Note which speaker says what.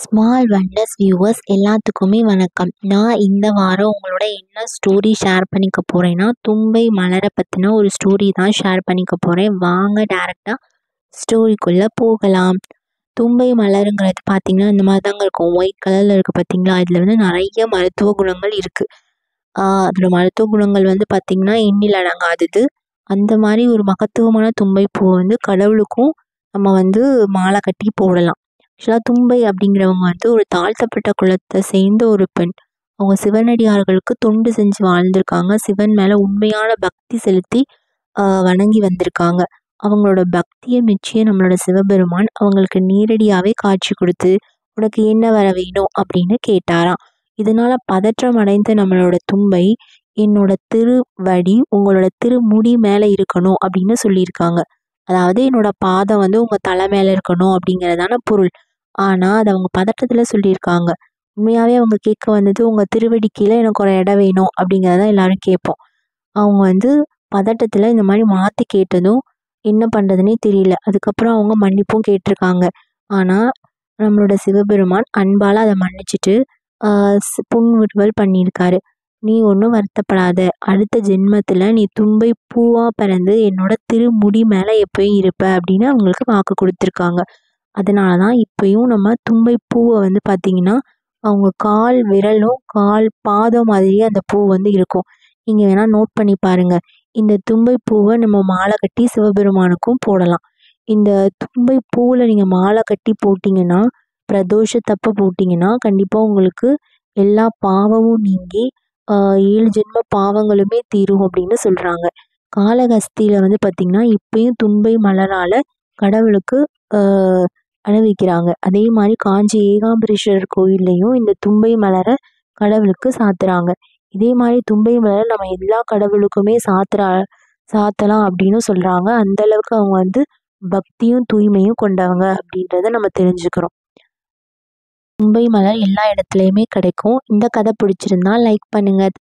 Speaker 1: Small wonders viewers எல்லாத்துக்குமே வணக்கம். நான் இந்த வாரம் உங்களோட என்ன ஸ்டோரி ஷேர் பண்ணிக்க போகிறேன்னா, தும்பை மலரை பற்றின ஒரு ஸ்டோரி தான் ஷேர் பண்ணிக்க போகிறேன். வாங்க டேரெக்டாக ஸ்டோரிக்குள்ளே போகலாம். தும்பை மலருங்கிறது பார்த்திங்கன்னா இந்த மாதிரி தாங்க இருக்கும். ஒயிட் கலரில் இருக்குது பார்த்திங்களா. இதில் வந்து நிறைய மருத்துவ குணங்கள் இருக்குது. அதோட மருத்துவ குணங்கள் வந்து பார்த்திங்கன்னா எண்ணில் அடங்காதது. அந்த மாதிரி ஒரு மகத்துவமான தும்பை பூ வந்து கடவுளுக்கும் நம்ம வந்து மாலை கட்டி போடலாம். ஆக்சுவலாக தும்பை அப்படிங்கிறவங்க வந்து ஒரு தாழ்த்தப்பட்ட குலத்தை சேர்ந்த ஒரு பெண். அவங்க சிவனடியார்களுக்கு தொண்டு செஞ்சு வாழ்ந்திருக்காங்க. சிவன் மேலே உண்மையான பக்தி செலுத்தி வணங்கி வந்திருக்காங்க. அவங்களோட பக்தியை மெச்சிய நம்மளோட சிவபெருமான் அவங்களுக்கு நேரடியாகவே காட்சி கொடுத்து, உனக்கு என்ன வர வேணும் அப்படின்னு கேட்டாராம். இதனால பதற்றம் அடைந்த நம்மளோட தும்பை, என்னோட திருவடி உங்களோட திருமுடி மேலே இருக்கணும் அப்படின்னு சொல்லியிருக்காங்க. அதாவது என்னோட பாதம் வந்து உங்கள் தலை மேலே இருக்கணும் அப்படிங்கிறதான பொருள். ஆனால் அது அவங்க பதட்டத்தில் சொல்லியிருக்காங்க. உண்மையாகவே அவங்க கேட்க வந்தது உங்கள் திருவடி கீழே எனக்கு ஒரு இடம் வேணும் அப்படிங்கிறத எல்லாரும் கேட்போம். அவங்க வந்து பதட்டத்தில் இந்த மாதிரி மாற்றி கேட்டதும் என்ன பண்ணுறதுனே தெரியல. அதுக்கப்புறம் அவங்க மன்னிப்பும் கேட்டிருக்காங்க. ஆனால் நம்மளோட சிவபெருமான் அன்பால் அதை மன்னிச்சுட்டு புன்முறுவல் பண்ணியிருக்காரு. நீ ஒன்றும் வருத்தப்படாத, அடுத்த ஜென்மத்தில் நீ தும்பை பூவாக பிறந்து என்னோட திருமுடி மேலே எப்பயும் இருப்ப அப்படின்னு அவங்களுக்கு வாக்கு கொடுத்துருக்காங்க. அதனால தான் இப்பயும் நம்ம தும்பை பூவை வந்து பார்த்திங்கன்னா அவங்க கால் விரலும் கால் பாதம் மாதிரியே அந்த பூ வந்து இருக்கும். நீங்கள் வேணால் நோட் பண்ணி பாருங்கள். இந்த தும்பை பூவை நம்ம மாலை கட்டி சிவபெருமானுக்கும் போடலாம். இந்த தும்பை பூவில் நீங்கள் மாலை கட்டி போட்டிங்கன்னா, பிரதோஷத்தப்போ போட்டிங்கன்னா கண்டிப்பாக உங்களுக்கு எல்லா பாவமும் நீங்கி 7 ஜென்ம பாவங்களுமே தீரும் அப்படின்னு சொல்கிறாங்க. காளகஸ்தியில் வந்து பார்த்திங்கன்னா இப்பயும் தும்பை மலரால் கடவுளுக்கு அணிவிக்கிறாங்க. அதே மாதிரி காஞ்சி ஏகாம்பரேஸ்வரர் கோயில்லையும் இந்த தும்பை மலரை கடவுளுக்கு சாத்துறாங்க. இதே மாதிரி தும்பை மலரை நம்ம எல்லா கடவுளுக்குமே சாத்தலாம் அப்படின்னு சொல்கிறாங்க. அந்தளவுக்கு அவங்க வந்து பக்தியும் தூய்மையும் கொண்டவங்க அப்படின்றத நம்ம தெரிஞ்சுக்கிறோம். தும்பை மலர் எல்லா இடத்துலையுமே கிடைக்கும். இந்த கதை பிடிச்சிருந்தா லைக் பண்ணுங்கள்.